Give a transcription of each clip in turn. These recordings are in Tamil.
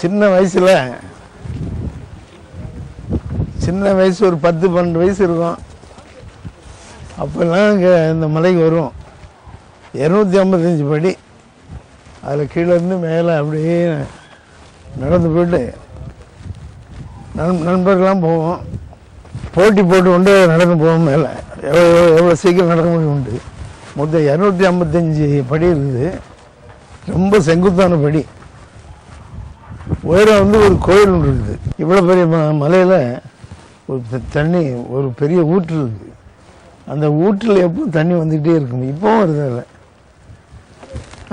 சின்ன வயசில் ஒரு 10-12 வயசு இருக்கும். அப்போல்லாம் இங்கே இந்த மலைக்கு வரும். 255 படி. அதில் கீழேருந்து மேலே அப்படியே நடந்து போய்ட்டு நண்பர்கள்லாம் போவோம். போட்டி போட்டு கொண்டு நடந்து போவோம். மேலே எவ்வளோ சீக்கிரம் நடக்க முடியும் உண்டு. மொத்தம் 255 படி இருக்குது. ரொம்ப செங்குத்தான படி. உயரம் வந்து ஒரு கோயில் ஒன்று இருக்குது. இவ்வளோ பெரிய மலையில் ஒரு தண்ணி, ஒரு பெரிய ஊற்று இருக்குது. அந்த ஊற்றில் எப்பவும் தண்ணி வந்துக்கிட்டே இருக்கும். இப்போவும் வருது. அதில்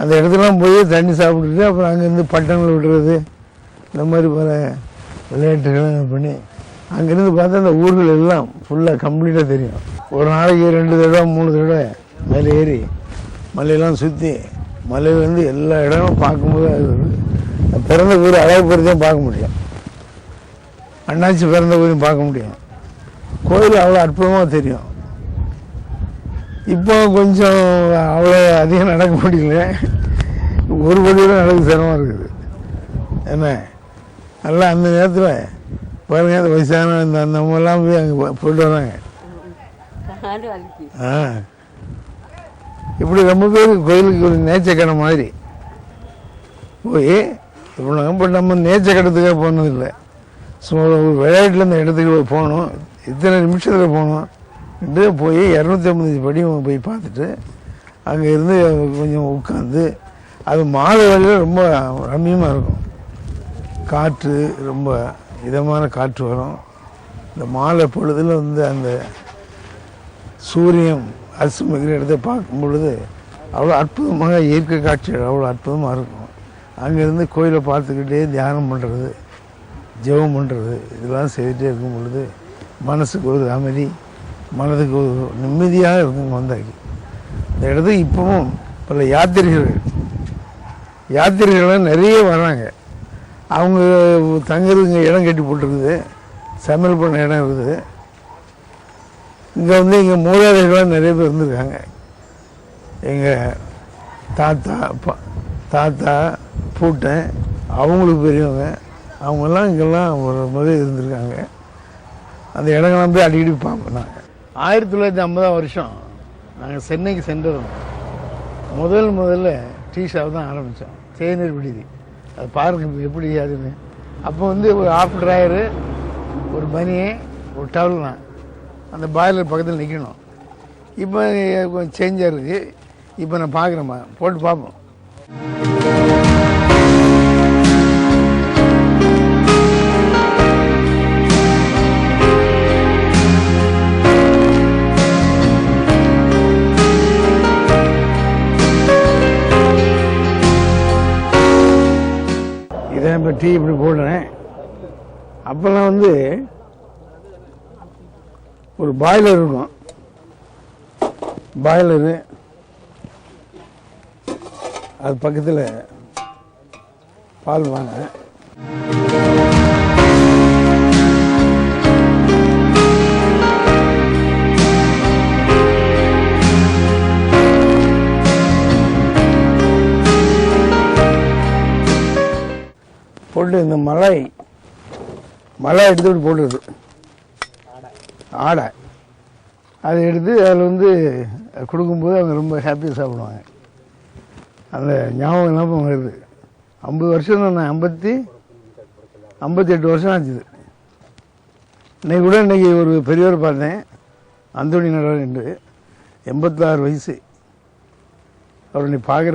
அந்த இடத்துலாம் போய் தண்ணி சாப்பிட்டுட்டு அப்புறம் அங்கேருந்து பட்டங்கள் விடுறது, இந்த மாதிரி பல விளையாட்டுகள் பண்ணி அங்கேருந்து பார்த்தா அந்த ஊர்கள் எல்லாம் ஃபுல்லாக கம்ப்ளீட்டாக தெரியும். ஒரு நாளைக்கு 2 தடவை 3 தடவை மேலே ஏறி மலையெல்லாம் சுற்றி மலையிலேருந்து எல்லா இடமும் பார்க்கும்போது அது பிறந்த ஊர் அழகுபுரத்தையும் பார்க்க முடியும். அண்ணாச்சி பிறந்த ஊரையும் பார்க்க முடியும். கோயில் அவ்வளோ அற்புதமாக தெரியும். இப்போ கொஞ்சம் அவ்வளோ அதிகம் நடக்க முடியல. ஒரு படியோட நடக்க சிரமமாக இருக்குது. என்ன நல்லா அந்த நேரத்தில் பாருங்க, அந்த வயசான அந்த அம்மெல்லாம் போய் அங்கே போயிட்டு வராங்க. இப்படி ரொம்ப பேர் கோயிலுக்கு ஒரு நேச்சக்கடை மாதிரி போய் இப்போ நம்ம நேச்சக்கடத்துக்காக போனதில்லை. ஸோ ஒரு விளையாட்டில் இந்த இடத்துக்கு போகணும், இத்தனை நிமிஷத்தில் போகணும் போய் 255 படி போய் பார்த்துட்டு அங்கே இருந்து கொஞ்சம் உட்காந்து அது மாலை வேளையில் ரொம்ப ரம்மியமாக இருக்கும். காற்று ரொம்ப இதமான காற்று வரும். இந்த மாலை பொழுதில் வந்து அந்த சூரியன் அஸ்தமிக்கிற இடத்தை பார்க்கும் பொழுது அவ்வளோ அற்புதமாக இயற்கை காட்சிகள் அவ்வளோ அற்புதமாக இருக்கும். அங்கேருந்து கோயிலை பார்த்துக்கிட்டே தியானம் பண்ணுறது, ஜெபம் பண்ணுறது, இதெல்லாம் செய்துகிட்டே இருக்கும் பொழுது மனசுக்கு ஒரு அமைதி, மனதுக்கு ஒரு நிம்மதியாக இருக்கும். வந்தாக்கி இந்த இடத்துக்கு இப்பவும் பல யாத்திரைகள்லாம் நிறைய வர்றாங்க. அவங்க தங்குறதுங்க இடம் கட்டி போட்டுருக்குது, சமையல் பண்ண இடம் இருக்குது. இங்கே வந்து எங்கள் மூதாதைகள்லாம் நிறைய பேர் இருந்திருக்காங்க. எங்கள் தாத்தா பூட்டன் அவங்களுக்கு பெரியவங்க, அவங்கெல்லாம் இங்கெல்லாம் ஒரு முறை இருந்திருக்காங்க. அந்த இடங்கள்லாம் போய் அடிக்கடி பார்ப்போம். நாங்கள் 1950 வருஷம் நாங்கள் சென்னைக்கு சென்றோம். முதல்ல டீ ஷாப் தான் ஆரம்பித்தோம், தேநீர் விடுதி. அது பாருங்க எப்படி அதுன்னு. அப்போ வந்து ஒரு ஆஃப் ட்ராயரு, ஒரு பனியை, ஒரு டவல் தான் அந்த பாய்லர் பக்கத்தில் நிற்கணும். இப்போ கொஞ்சம் சேஞ்சாக இருக்குது. இப்போ நான் பார்க்குறேம்மா, போட்டு பார்ப்போம். இதான் இப்போ டீ இப்படி போடுறேன். அப்போல்லாம் வந்து ஒரு பாய்லர் இருக்கும். பாய்லரு அது பக்கத்தில் பால் வாங்க. போட்டு இந்த மலை எடுத்துகிட்டு போட்டுருது ஆடை. அதை எடுத்து அதில் வந்து கொடுக்கும்போது அவங்க ரொம்ப ஹாப்பியாக சாப்பிடுவாங்க. அந்த ஞாபகம் வருது. 50 வருஷம் தான், 58 வருஷம் ஆச்சுது. இன்னைக்கு ஒரு பெரியவர் பார்த்தேன், அந்தோணி நடவர் என்று, 86 வயசு. அவரை பார்க்குற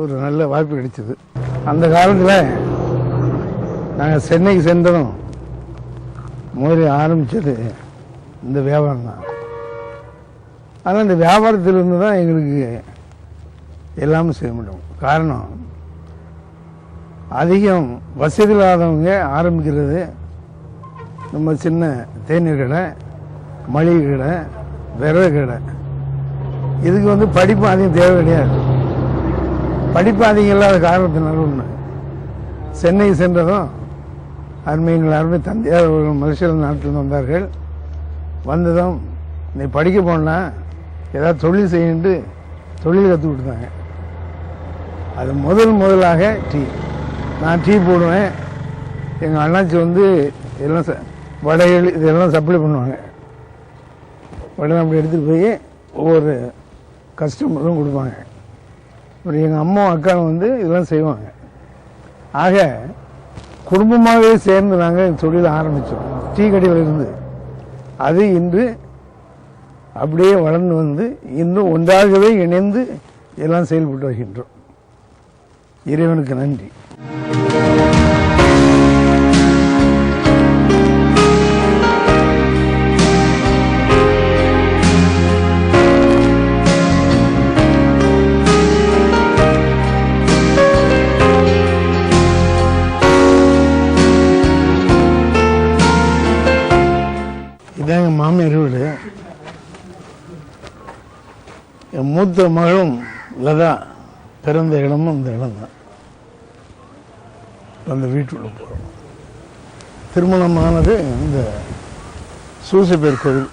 ஒரு நல்ல வாய்ப்பு கிடைச்சிது. அந்த காலத்தில் நாங்கள் சென்னைக்கு சென்றதும் முதலில் ஆரம்பித்தது இந்த வியாபாரம் தான். ஆனால் இந்த வியாபாரத்திலிருந்து தான் எங்களுக்கு எல்லாமே செய்ய முடியும். காரணம், அதிகம் வசதி இல்லாதவங்க ஆரம்பிக்கிறது நம்ம சின்ன தேநீர் கடை, மளிகை கடை, விறகு கடை. இதுக்கு வந்து படிப்பு அதிகம் தேவை கிடையாது. படிப்பு அதிகம் இல்லாத காரணத்தினால ஒன்று. சென்னை சென்றதும் அருமைகள் அருமை தந்தையார் ஒரு மலேசியா நாட்டில் வந்தார்கள். வந்ததும் நீ படிக்க போனால் ஏதாவது தொழில் செய்யிட்டு தொழில் கற்றுக் கொடுத்தாங்க. அது முதலாக டீ. நான் டீ போடுவேன், எங்கள் அண்ணாச்சி வந்து எல்லாம் வடைகள் இதெல்லாம் சப்ளை பண்ணுவாங்க. வடை அப்படி எடுத்துகிட்டு போய் ஒவ்வொரு கஸ்டமரும் கொடுப்பாங்க. அப்புறம் எங்கள் அம்மா அக்காவும் வந்து இதெல்லாம் செய்வாங்க. ஆக குடும்பமாகவே சேர்ந்து நாங்கள் தொழில் ஆரம்பித்தோம். டீ கடையில் இருந்து அது இன்று அப்படியே வளர்ந்து வந்து இன்னும் ஒன்றாகவே இணைந்து எல்லாம் செயல்பட்டு வருகின்றோம். இறைவனுக்கு நன்றி. இதான் எங்கள் மாமியார் வீடு. என் மூத்த மகளும் லதா பிறந்த இடமும் இந்த இடம் தான். அந்த வீட்டுக்குள்ள போகிறோம். திருமணமானது இந்த சூசைப்பேர் கோவில்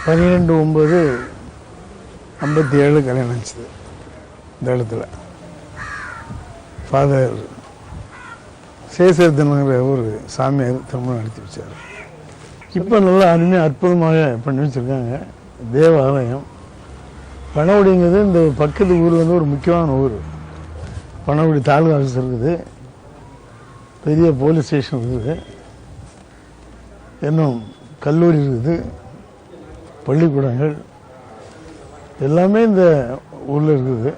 12/9/57 கல்யாணம் ஆச்சுது. இந்த இடத்துல ஃபாதர் சேசர்தனுங்கிற ஒரு சாமியார் திருமணம் நடத்தி வச்சார். இப்போ நல்லா அருமையாக அற்புதமாக பண்ணி வச்சுருக்காங்க. தேவாலயம் பனகுடிங்கிறது இந்த பக்கத்து ஊர் வந்து ஒரு முக்கியமான ஊர். பனகுடி தாலுகா ஆஃபீஸ் இருக்குது, பெரிய போலீஸ் ஸ்டேஷன் இருக்குது, இன்னும் கல்லூரி இருக்குது, பள்ளிக்கூடங்கள் எல்லாமே இந்த ஊரில் இருக்குது.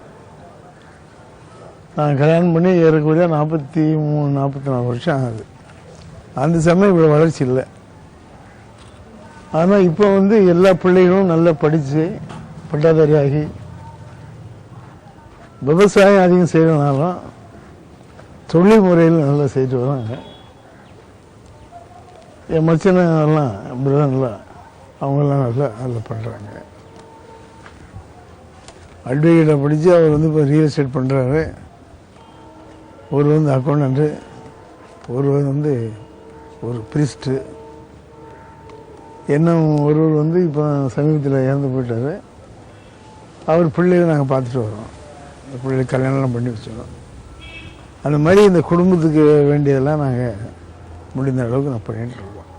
நான் கல்யாணம் பண்ணி ஏறக்குறைய 43-44 வருஷம் ஆகுது. அந்த சமயம் இவ்வளோ வளர்ச்சி இல்லை. ஆனால் இப்போ வந்து எல்லா பிள்ளைகளும் நல்லா படித்து பட்டாதாரி ஆகி விவசாயம் அதிகம் செய்யறதுனாலும் தொழில் முறையில் நல்லா செய்துட்டு வராங்க. என் மச்சனெல்லாம் பிரதர்லாம் அவங்கெல்லாம் நல்லா பண்ணுறாங்க. அட்வொகேட்டை படித்து அவர் வந்து இப்போ ரியல் எஸ்டேட் பண்ணுறாரு. ஒரு வந்து அக்கௌண்டன்ட்டு, ஒருவர் வந்து ஒரு பிரிஸ்ட்டு, இன்னும் ஒருவர் வந்து இப்போ சமீபத்தில் இறந்து போயிட்டார். அவர் பிள்ளைகளை நாங்கள் பார்த்துட்டு வரோம். அந்த பிள்ளைகளுக்கு கல்யாணம்லாம் பண்ணி வச்சிடறோம். அந்த மாதிரி இந்த குடும்பத்துக்கு வேண்டியதெல்லாம் நாங்கள் முடிந்த அளவுக்கு நான் பண்ணிகிட்டு இருக்கோம்.